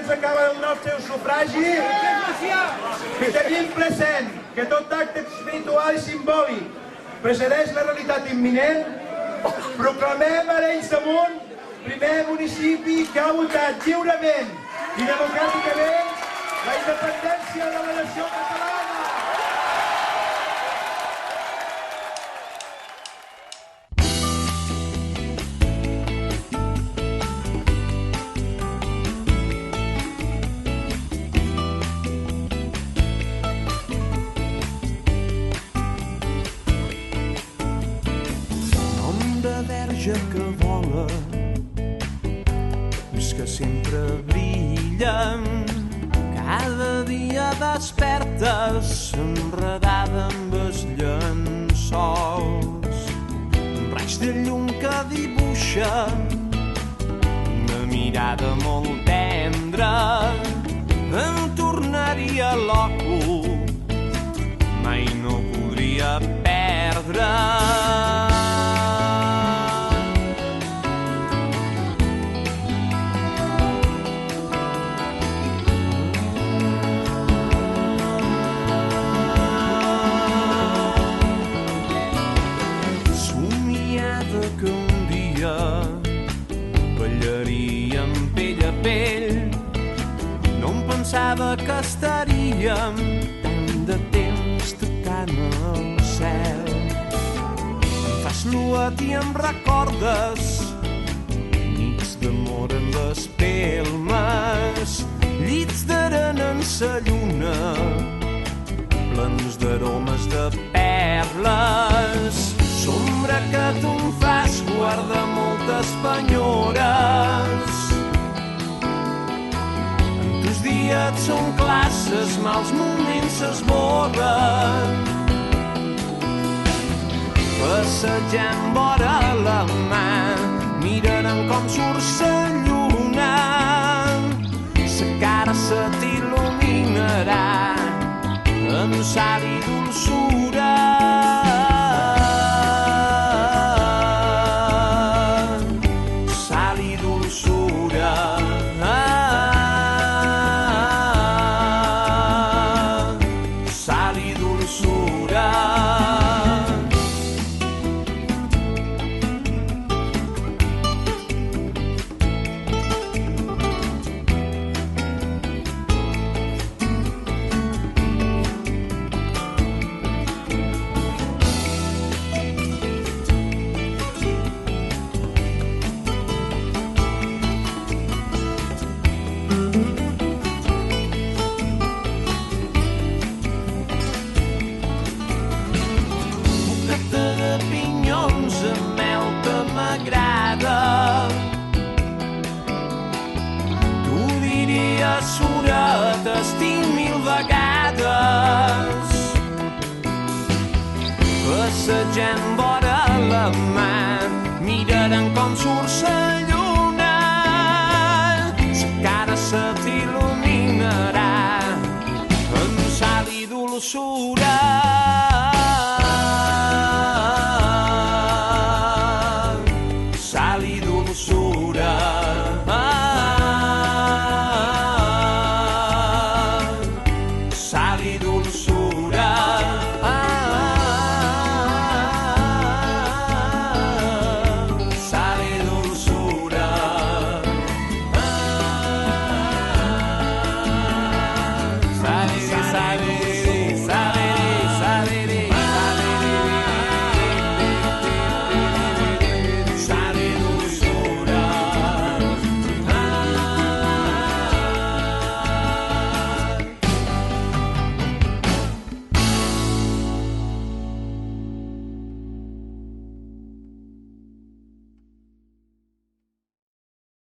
ens acaba el nostre sufragi, tenim present que tot acte espiritual i simbòlic precedeix la realitat imminent, proclamem Arenys de Munt primer municipi que ha votat lliurement i democràticament la independència de la nació catalana. Verge que vola, és que sempre brilla, cada dia despertes enredada amb els llençols, un raig de llum que dibuixa una mirada molt tendra, em tornaria loco, mai no podria perdre. Pensava que estaríem tant de temps tocant el cel. Em fas l'uet i em recordes nits d'amor en les pelmes, llits d'arena en sa lluna, plens d'aromes de perles. Sombra que tu em fas guardar moltes penyores. Et són classes, mals moments s'esborren. Passejant vora la mà, mirarem com surt sa lluna. Sa cara se t'il·luminarà amb sal i dolçura. Sal i dolçura. T'estic mil vegades. Passejant vora la mar, mirarem com surt sa lluna. Sa cara se t'il·luminarà amb sal i dolçura.